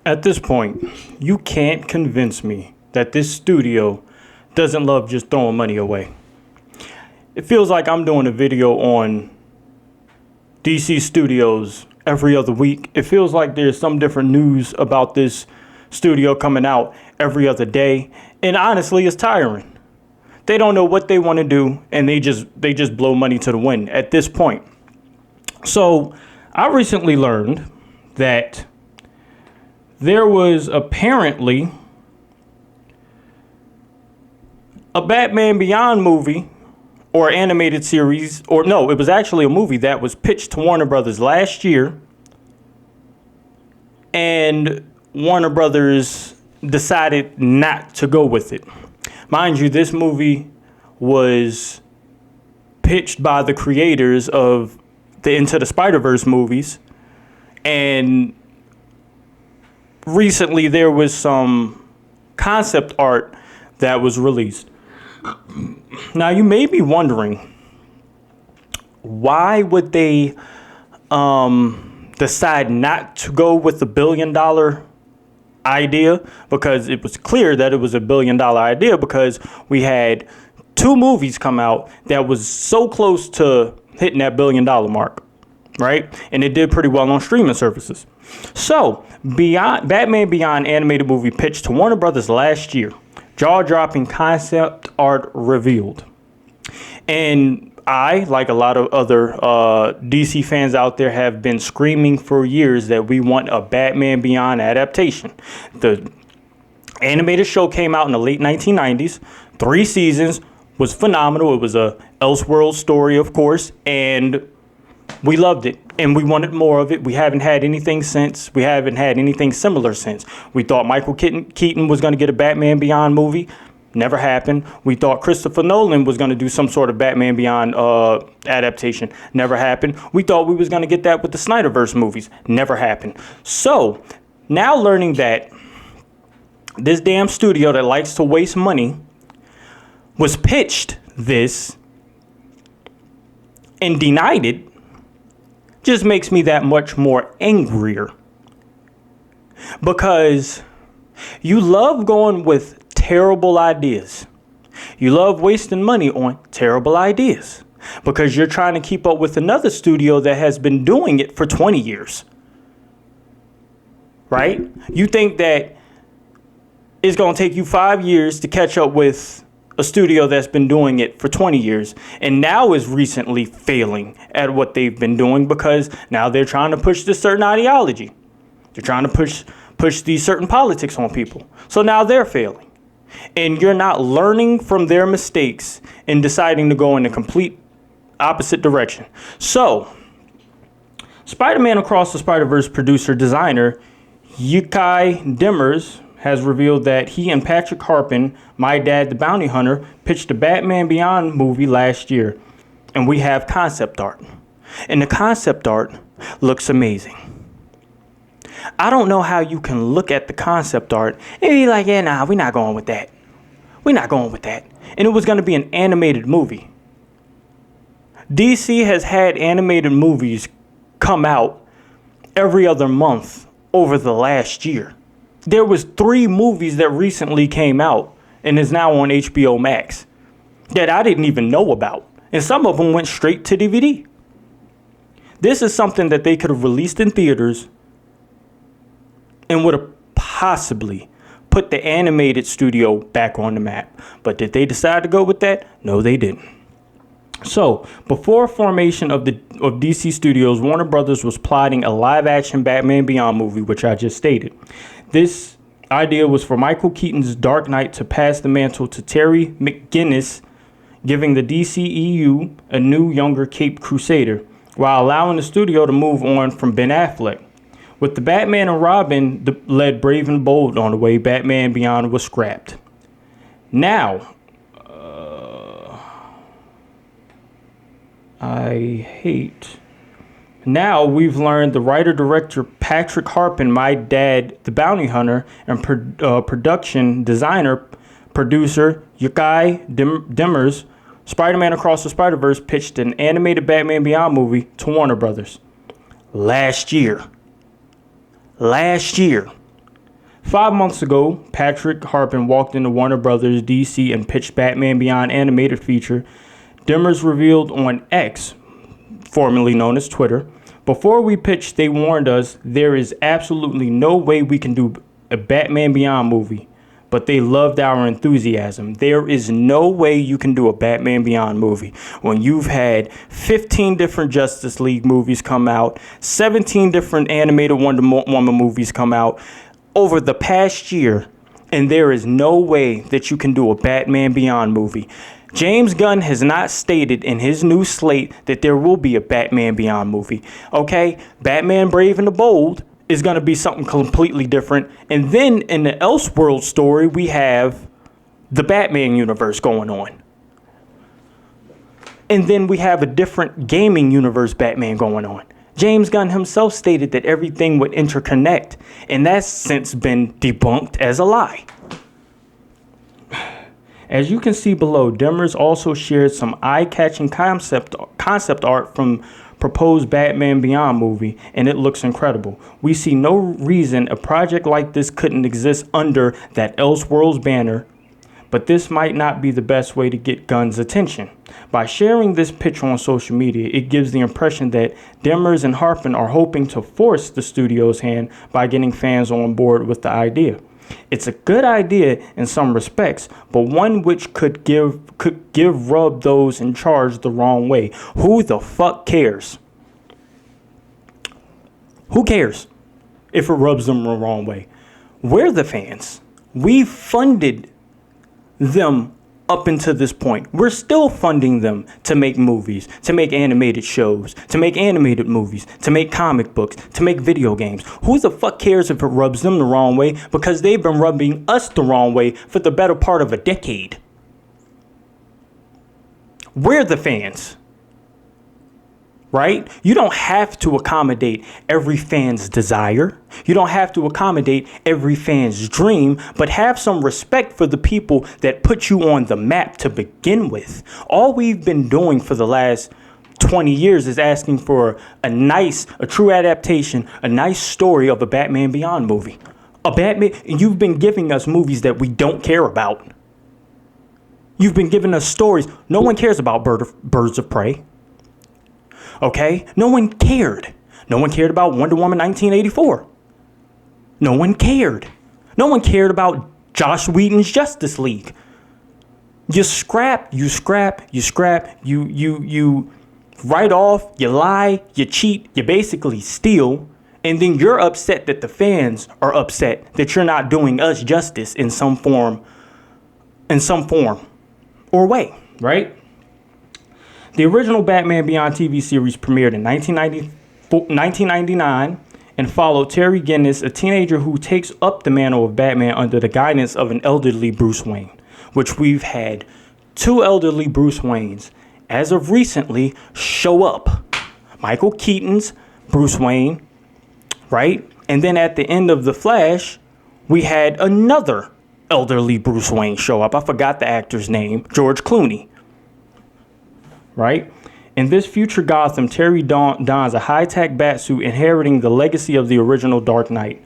At this point, you can't convince me that this studio doesn't love just throwing money away. It feels like I'm doing a video on DC Studios every other week. It feels like there's some different news about this studio coming out every other day. And honestly, it's tiring. They don't know what they want to do, and they just blow money to the wind at this point. So I recently learned that there was apparently a Batman Beyond movie or animated series, or no, it was actually a movie that was pitched to Warner Brothers last year, and Warner Brothers decided not to go with it. Mind you, this movie was pitched by the creators of the Into the Spider-Verse movies, and recently there was some concept art that was released. Now, you may be wondering, why would they decide not to go with the $1 billion idea? Because it was clear that it was a $1 billion idea, because we had 2 movies come out that was so close to hitting that $1 billion mark, right? And it did pretty well on streaming services. So, Batman Beyond animated movie pitched to Warner Brothers last year. Jaw-dropping concept art revealed. And I, like a lot of other DC fans out there, have been screaming for years that we want a Batman Beyond adaptation. The animated show came out in the late 1990s, 3 seasons, was phenomenal. It was a Elseworld story, of course, and we loved it, and we wanted more of it. We haven't had anything since. We haven't had anything similar since. We thought Michael Keaton was going to get a Batman Beyond movie. Never happened. We thought Christopher Nolan was going to do some sort of Batman Beyond adaptation. Never happened. We thought we was going to get that with the Snyderverse movies. Never happened. So, now learning that this damn studio that likes to waste money was pitched this and denied it, just makes me that much more angrier. Because you love going with terrible ideas. You love wasting money on terrible ideas, because you're trying to keep up with another studio that has been doing it for 20 years. Right? You think that it's going to take you 5 years to catch up with a studio that's been doing it for 20 years and now is recently failing at what they've been doing, because now they're trying to push this certain ideology. They're trying to push these certain politics on people. So now they're failing. And you're not learning from their mistakes and deciding to go in a complete opposite direction. So, Spider-Man Across the Spider-Verse producer designer J.K. Dimmers has revealed that he and Patrick Harpin, My Dad the Bounty Hunter, pitched a Batman Beyond movie last year. And we have concept art. And the concept art looks amazing. I don't know how you can look at the concept art and be like, yeah, nah, we're not going with that. We're not going with that. And it was going to be an animated movie. DC has had animated movies come out every other month over the last year. There was 3 movies that recently came out and is now on HBO Max that I didn't even know about. And some of them went straight to DVD. This is something that they could have released in theaters and would have possibly put the animated studio back on the map. But did they decide to go with that? No, they didn't. So, before formation of DC Studios, Warner Brothers was plotting a live-action Batman Beyond movie, which I just stated. This idea was for Michael Keaton's Dark Knight to pass the mantle to Terry McGinnis, giving the DCEU a new, younger Caped Crusader, while allowing the studio to move on from Ben Affleck. With the Batman and Robin led Brave and Bold on the way, Batman Beyond was scrapped. Now, Now we've learned the writer-director Patrick Harpin, My Dad the Bounty Hunter, and production designer, producer J.K. Dimmers, Spider-Man Across the Spider-Verse pitched an animated Batman Beyond movie to Warner Brothers last year. 5 months ago, Patrick Harpin walked into Warner Brothers DC and pitched Batman Beyond animated feature. DCU revealed on X, formerly known as Twitter. Before we pitched, they warned us there is absolutely no way we can do a Batman Beyond movie, but they loved our enthusiasm. There is no way you can do a Batman Beyond movie when you've had 15 different Justice League movies come out, 17 different animated Wonder Woman movies come out over the past year, and there is no way that you can do a Batman Beyond movie. James Gunn has not stated in his new slate that there will be a Batman Beyond movie. Okay, Batman Brave and the Bold is going to be something completely different. And then in the Elseworld story, we have the Batman universe going on. And then we have a different gaming universe Batman going on. James Gunn himself stated that everything would interconnect, and that's since been debunked as a lie. As you can see below, DCU also shared some eye-catching concept art from proposed Batman Beyond movie, and it looks incredible. We see no reason a project like this couldn't exist under that Elseworlds banner, but this might not be the best way to get Gunn's attention. By sharing this picture on social media, it gives the impression that DCU and Harpin are hoping to force the studio's hand by getting fans on board with the idea. It's a good idea in some respects, but one which could rub those in charge the wrong way. Who the fuck cares? Who cares if it rubs them the wrong way? We're the fans. We funded them up until this point. We're still funding them to make movies, to make animated shows, to make animated movies, to make comic books, to make video games. Who the fuck cares if it rubs them the wrong way? Because they've been rubbing us the wrong way for the better part of a decade. We're the fans. Right? You don't have to accommodate every fan's desire. You don't have to accommodate every fan's dream, but have some respect for the people that put you on the map to begin with. All we've been doing for the last 20 years is asking for a true adaptation, a nice story of a Batman Beyond movie. You've been giving us movies that we don't care about. You've been giving us stories. No one cares about Birds of Prey. Okay? No one cared. No one cared about Wonder Woman 1984. No one cared. No one cared about Joss Whedon's Justice League. You scrap, you write off, you lie, you cheat, you basically steal, and then you're upset that the fans are upset that you're not doing us justice in some form or way, right? The original Batman Beyond TV series premiered in 1999 and followed Terry Guinness, a teenager who takes up the mantle of Batman under the guidance of an elderly Bruce Wayne, which we've had 2 elderly Bruce Waynes as of recently show up. Michael Keaton's Bruce Wayne, right? And then at the end of The Flash, we had another elderly Bruce Wayne show up. I forgot the actor's name, George Clooney. Right? In this future Gotham, Terry dons a high-tech batsuit inheriting the legacy of the original Dark Knight.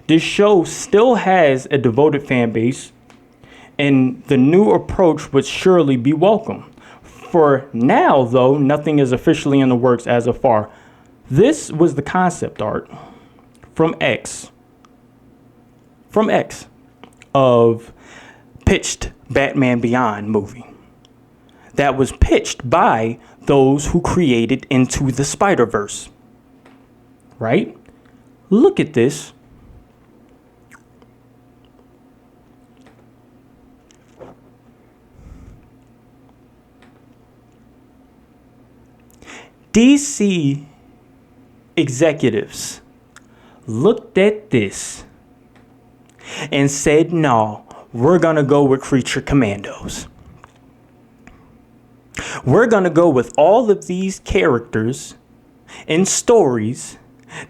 This show still has a devoted fan base, and the new approach would surely be welcome. For now, though, nothing is officially in the works as of far. This was the concept art from X of pitched Batman Beyond movie that was pitched by those who created Into the Spider-Verse. Right? Look at this. DC executives looked at this and said, no, we're going to go with Creature Commandos. We're going to go with all of these characters and stories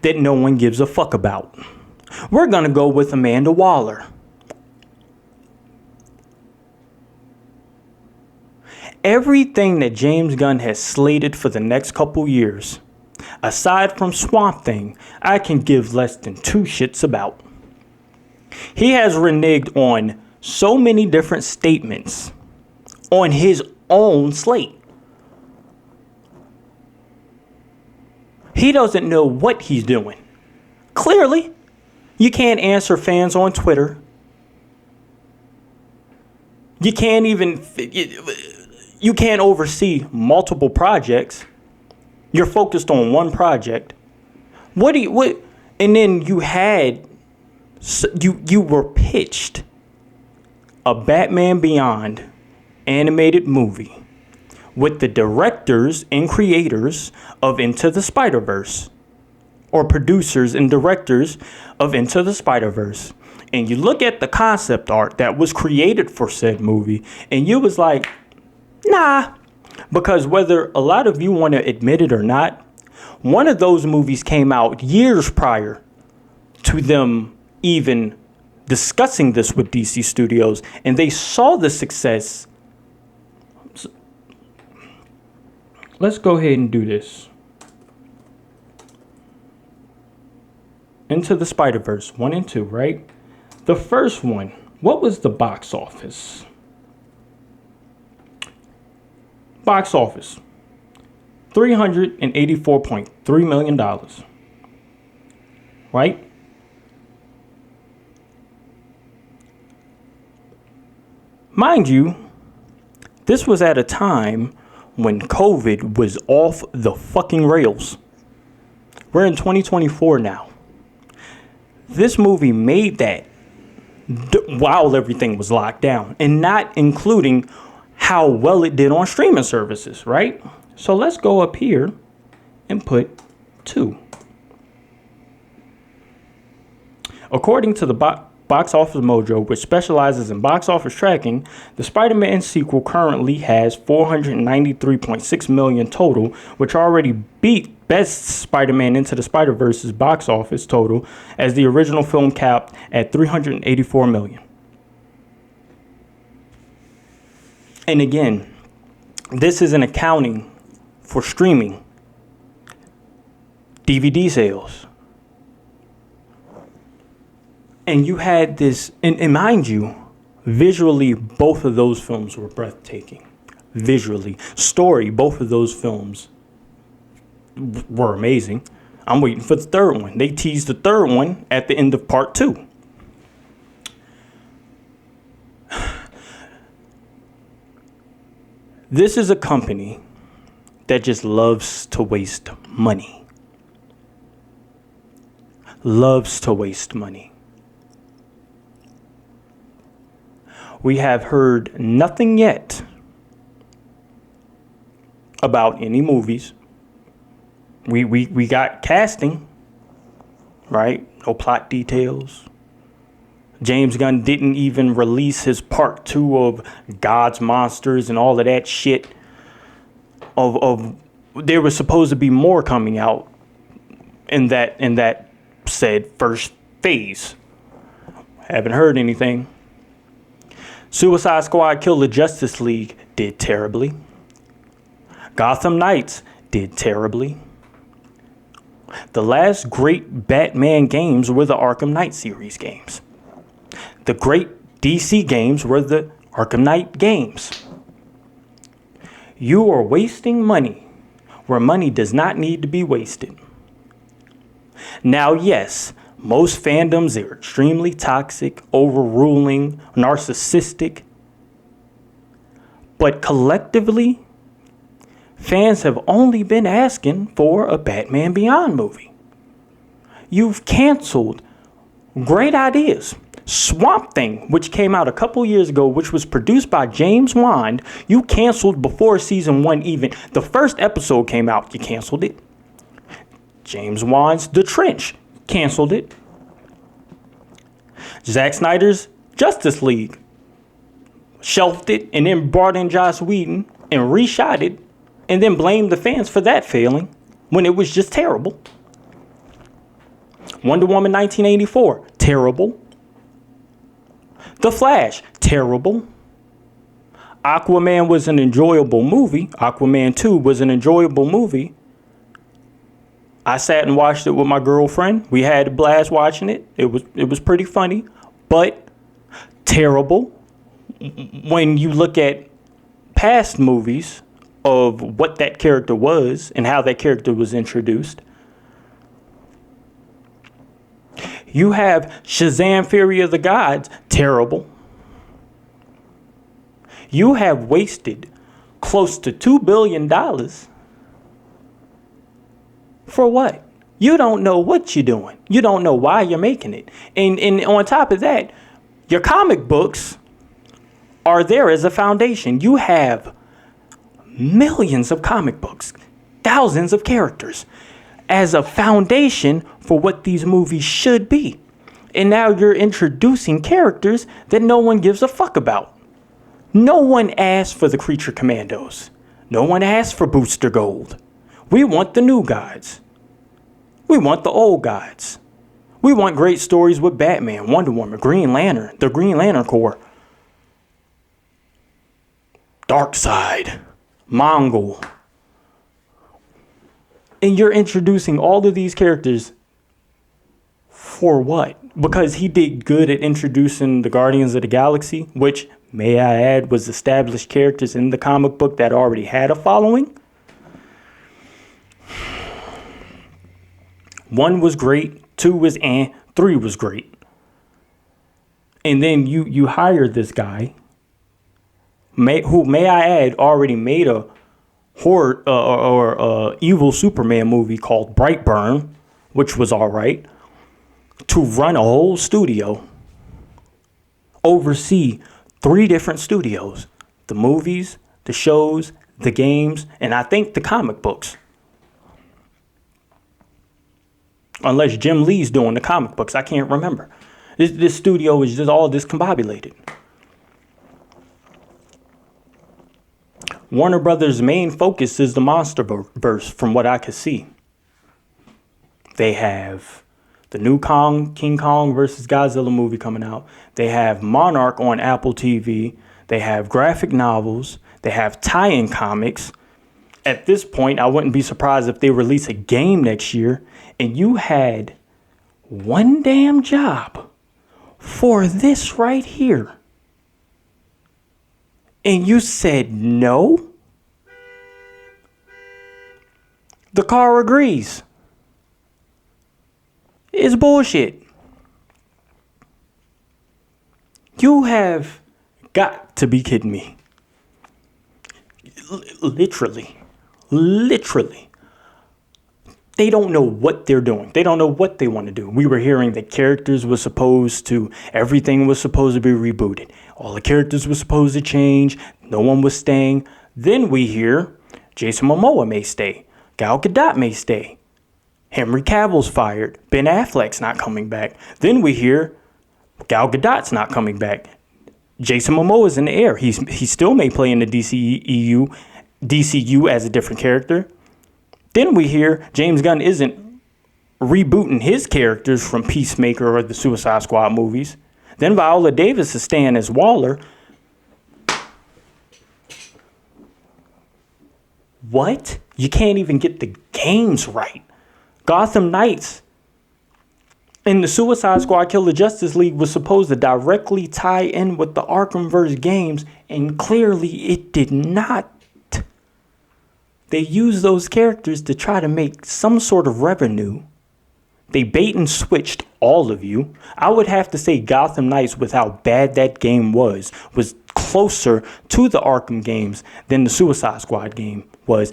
that no one gives a fuck about. We're going to go with Amanda Waller. Everything that James Gunn has slated for the next couple years, aside from Swamp Thing, I can give less than 2 shits about. He has reneged on so many different statements on his own slate. He doesn't know what he's doing. Clearly, you can't answer fans on Twitter. You can't oversee multiple projects. You're focused on one project. And then you were pitched a Batman Beyond animated movie with the directors and creators of Into the Spider-Verse, or producers and directors of Into the Spider-Verse. And you look at the concept art that was created for said movie, and you was like, nah. Because whether a lot of you want to admit it or not, one of those movies came out years prior to them even discussing this with DC Studios, and they saw the success. Let's go ahead and do this. Into the Spider-Verse 1 and 2, right? The first one, what was the box office? Box office, $384.3 million. Right? Mind you, this was at a time when COVID was off the fucking rails. We're in 2024 now. This movie made that while everything was locked down, and not including how well it did on streaming services, right? So let's go up here and put 2. According to the Box Office Mojo, which specializes in box office tracking, the Spider-Man sequel currently has $493.6 million total, which already beat Best Spider-Man Into the Spider-Verse's box office total, as the original film capped at $384 million. And again, this is an accounting for streaming, DVD sales. And you had this, and mind you, visually, both of those films were breathtaking. Visually. Story, both of those films were amazing. I'm waiting for the third one. They teased the third one at the end of part 2. This is a company that just loves to waste money. Loves to waste money. We have heard nothing yet about any movies. We got casting, right? No plot details. James Gunn didn't even release his part 2 of God's Monsters and all of that shit. There was supposed to be more coming out in that said first phase. Haven't heard anything. Suicide Squad Kill the Justice League did terribly. Gotham Knights did terribly. The last great Batman games were the Arkham Knight series games. The great DC games were the Arkham Knight games. You are wasting money where money does not need to be wasted. Now, yes, most fandoms are extremely toxic, overruling, narcissistic. But collectively, fans have only been asking for a Batman Beyond movie. You've canceled great ideas. Swamp Thing, which came out a couple years ago, which was produced by James Wan, you canceled before season 1 even. The first episode came out, you canceled it. James Wan's The Trench, canceled it. Zack Snyder's Justice League, shelved it, and then brought in Joss Whedon and reshot it, and then blamed the fans for that failing when it was just terrible. Wonder Woman 1984, terrible. The Flash, terrible. Aquaman was an enjoyable movie. Aquaman 2 was an enjoyable movie. I sat and watched it with my girlfriend. We had a blast watching it. It was pretty funny. but terrible. When you look at past movies of what that character was and how that character was introduced. You have Shazam! Fury of the Gods, terrible. You have wasted close to $2 billion for what? You don't know what you're doing. You don't know why you're making it. And on top of that, your comic books are there as a foundation. You have millions of comic books, thousands of characters as a foundation for what these movies should be. And now you're introducing characters that no one gives a fuck about. No one asked for the Creature Commandos. No one asked for Booster Gold. We want the new guys. We want the old guys. We want great stories with Batman, Wonder Woman, Green Lantern, the Green Lantern Corps, Darkseid, Mongol. And you're introducing all of these characters for what? Because he did good at introducing the Guardians of the Galaxy, which, may I add, was established characters in the comic book that already had a following. 1 was great, 2 was 3 was great. And then you hired this guy, who, may I add, already made a horror or evil Superman movie called Brightburn, which was all right, to run a whole studio, oversee 3 different studios, the movies, the shows, the games, and I think the comic books. Unless Jim Lee's doing the comic books, I can't remember. This studio is just all discombobulated. Warner Brothers' main focus is the MonsterVerse, from what I could see. They have the new King Kong versus Godzilla movie coming out. They have Monarch on Apple TV. They have graphic novels. They have tie-in comics. At this point, I wouldn't be surprised if they release a game next year. And you had one damn job for this right here. And you said no? The car agrees. It's bullshit. You have got to be kidding me. Literally. They don't know what they're doing. They don't know what they want to do. We were hearing that everything was supposed to be rebooted. All the characters were supposed to change. No one was staying. Then we hear Jason Momoa may stay. Gal Gadot may stay. Henry Cavill's fired. Ben Affleck's not coming back. Then we hear Gal Gadot's not coming back. Jason Momoa's in the air. He still may play in the DCU as a different character. Then we hear James Gunn isn't rebooting his characters from Peacemaker or the Suicide Squad movies. Then Viola Davis is staying as Waller. What? You can't even get the games right. Gotham Knights and the Suicide Squad Kill the Justice League was supposed to directly tie in with the Arkhamverse games, and clearly it did not. They used those characters to try to make some sort of revenue. They bait and switched all of you. I would have to say Gotham Knights, with how bad that game was closer to the Arkham games than the Suicide Squad game was.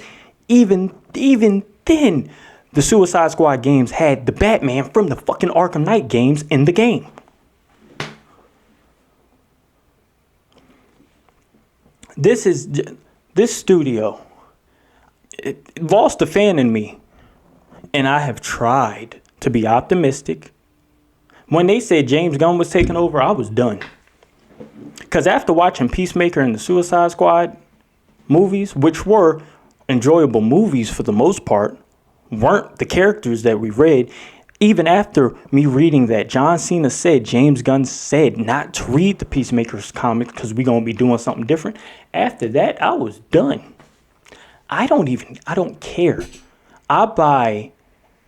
Even then, the Suicide Squad games had the Batman from the fucking Arkham Knight games in the game. This studio, it lost a fan in me, and I have tried to be optimistic. When they said James Gunn was taking over, I was done. Because after watching Peacemaker and the Suicide Squad movies, which were enjoyable movies for the most part, weren't the characters that we read. Even after me reading that John Cena said, James Gunn said not to read the Peacemaker's comics because we're going to be doing something different. After that, I was done. I don't care. I buy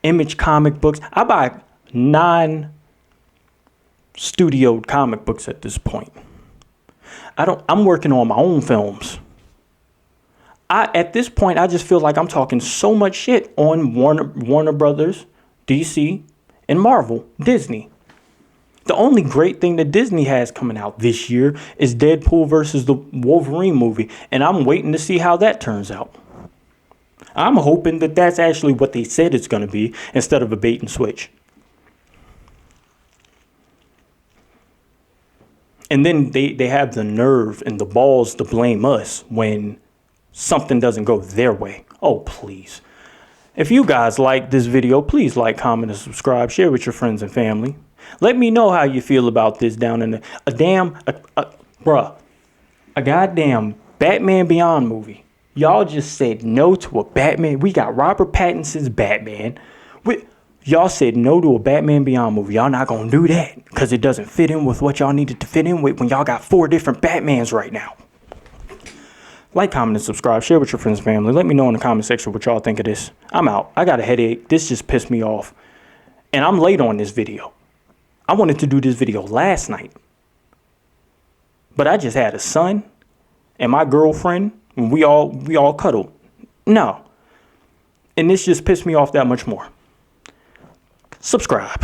Image comic books. I buy non-superhero studioed comic books at this point. I'm working on my own films. At this point, I just feel like I'm talking so much shit on Warner Brothers, DC, and Marvel, Disney. The only great thing that Disney has coming out this year is Deadpool versus the Wolverine movie, and I'm waiting to see how that turns out. I'm hoping that that's actually what they said it's going to be instead of a bait and switch. And then they have the nerve and the balls to blame us when something doesn't go their way. Oh, please. If you guys like this video, please like, comment, and subscribe. Share with your friends and family. Let me know how you feel about this down in a goddamn Batman Beyond movie. Y'all just said no to a Batman. We got Robert Pattinson's Batman. Y'all said no to a Batman Beyond movie. Y'all not gonna do that because it doesn't fit in with what y'all needed to fit in with when y'all got 4 different Batmans right now. Like, comment, and subscribe. Share with your friends and family. Let me know in the comment section what y'all think of this. I'm out. I got a headache. This just pissed me off. And I'm late on this video. I wanted to do this video last night. But I just had a son and my girlfriend, and we all cuddled. No. And this just pissed me off that much more. Subscribe.